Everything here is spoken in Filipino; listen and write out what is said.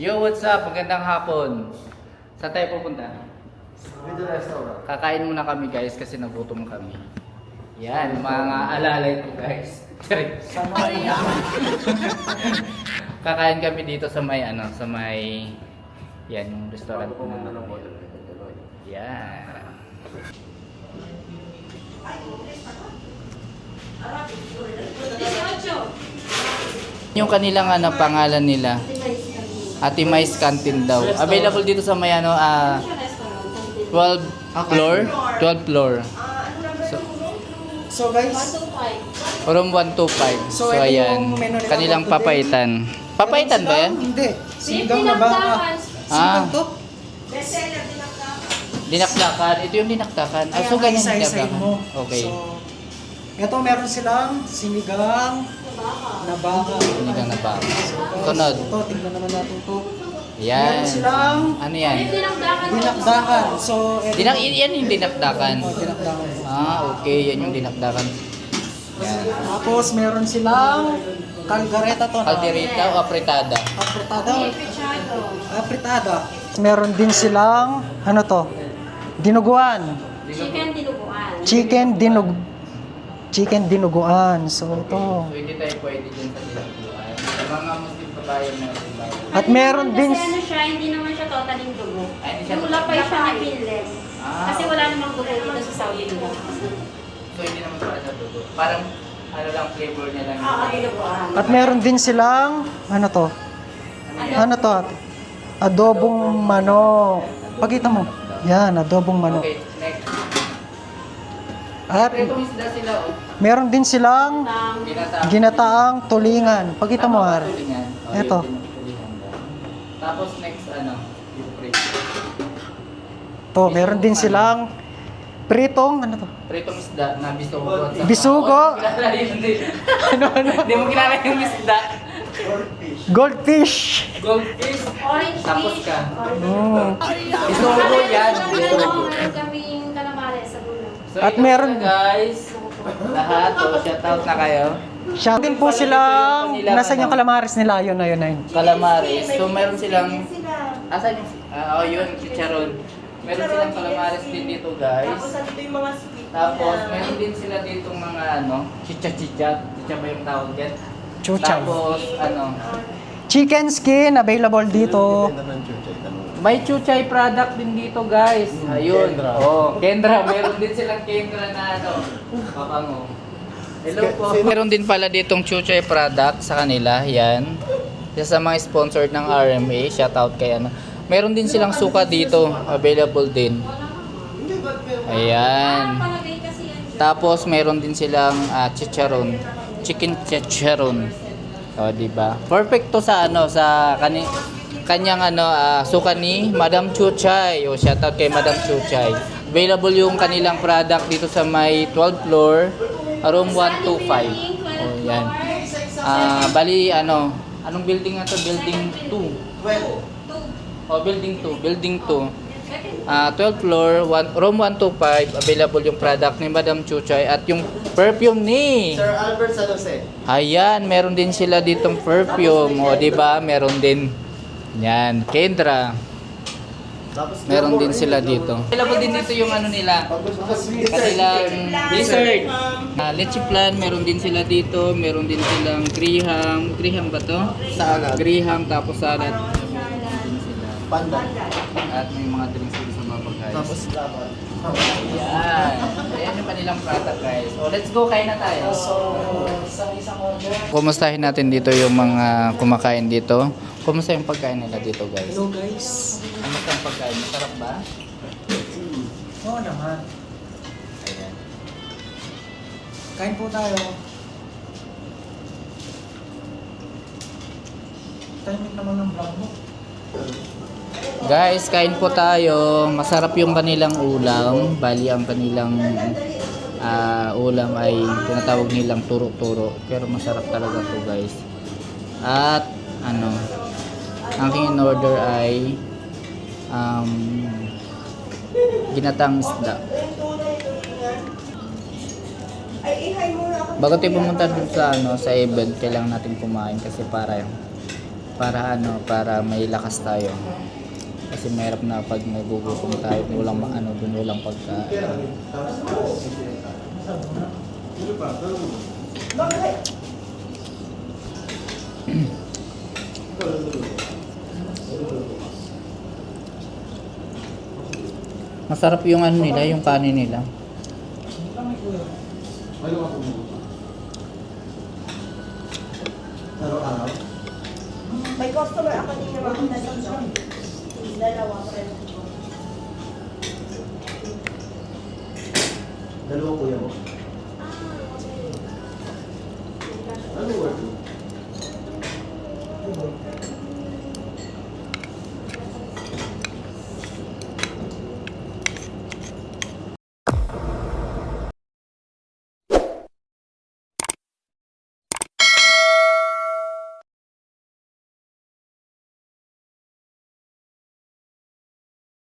Yo, what's up? Magandang hapon. Saan tayo pupunta? Video restaurant. Kakain muna kami guys kasi nagutom kami. Yan, mga alalay ko guys. Kakain kami dito sa may sa may yan yung restaurant na. Yan. Yung kanilang pangalan nila. Ate Mai's Canteen daw. Available dito sa may 12 floor. 12 floor. So guys, Room 125. So ito ayan. yung menu nila Kanilang for today. papaitan. Papaitan ba yan? Hindi. Sinigang na baka. Sinigang to? Dinakdakan. Ito yung dinakdakan. So ganyan isa-isahin dinakdakan. mo. Okay. So, ito meron silang sinigang na baka. Sinigang na baka. Sunod. Ito, tingnan naman natin to. Yan. Meron silang Ano yan? dinakdakan. So, Yan yung dinakdakan. dinakdakan. Okay. Yan yung dinakdakan. Yan. Tapos meron silang kalgareta to. Caldereta o apretada? Apretada. Apretada. Meron din silang, ano to? Dinuguan. Chicken dinuguan. So ito. So hindi tayo pwede dyan sa dinakdakan. Sa mga Muslim kabayan na tayo. At meron din Kasi ano siya, hindi naman siya totaling dugo. Ay, hindi siya Wala pa totaling- siya na pinless. Kasi wala namang dugo dito sa Saudi nila. So hindi naman para sa dugo. Parang lang flavor niya lang. Dinuguan. at meron din silang ano to? Ano to? Adobong manok. Pakita mo. Yan, adobong manok. Okay, next. At Ito isda sila meron din silang ginataang tulingan. Pakita mo, Har. Ito. Tapos next yung To, meron din silang pritong ano to? pritong isda na bisugo. at saka- Bisugo? Oh, hindi mo kilala yun, hindi. Hindi mo kilala yung isda. Goldfish. Goldfish. Orange Tapos fish. ka. Bisugo yan. Bisugo. Meron kaming calamari sa dulo. So, At ito meron- na, guys. Lahat. Shout out na kayo. Siya din po silang nasa yung calamares nila. Yun na yun na yun. Calamares. So meron silang asan yung yun, chicharon. Meron silang calamares din dito, guys. dito yung mga sweet. Tapos meron din sila dito mga chicha ba yung tawag yan? Chuchay. Tapos Chicken skin available dito. may chuchay product din dito, guys. Ayun. Kendra. Kendra. Meron din silang Kendra na papango. Hello po. Meron din pala ditong chuchay product sa kanila. Yan. Isa sa mga sponsored ng RMA. Shout out kay Meron din silang suka dito. Available din. Ayan. Tapos meron din silang chicharon. Chicken chicharon. O, di ba? Perfect to sa sa kanyang suka ni Madam Chuchay. O, shout out kay Madam Chuchay. Available yung kanilang product dito sa may 12th floor, room 125. O, yan. Bali anong building na to? Building 2. O, building 2. 12th floor, room 125, available yung product ni Madam Chuchay at yung perfume ni Sir Albert San Jose. Ayan, meron din sila ditong perfume. O, di ba? Meron din. Yan, Kendra. Tapos Meron din sila dito. Available din dito yung nila. Kanilang dessert. Leche flan, meron din sila dito. Meron din silang graham. Graham ba to? Salad. Graham, tapos salad. Pandan. At may mga drinks dito sa baba, guys. Tapos laban. Ayan. Ayan yung kanilang product, guys. So, let's go, kain na tayo. Isang order. Kumustahin natin dito yung mga kumakain dito. Kumusta yung pagkain nila dito, guys? Hello guys. Kumusta yung pagkain? Masarap ba? Oo naman. Ayan. Kain po tayo. Timing naman ng vlog mo. Guys, kain po tayo. Masarap yung kanilang ulam. Bali, ang kanilang ulam ay tinatawag nilang turo-turo. Pero masarap talaga to, guys. At ang aking in-order ay ginatang isda. Bago tayo pumunta dun sa sa event, kailangan natin kumain kasi para Para ano, para may lakas tayo. Kasi mahirap na pag nagugutom tayo, walang ano, dun walang pagkain. Masarap yung ano nila, yung kanin nila. Araw-araw. May customer ako din na makita dito. Dalawa pa rin. Dalawa kuya mo.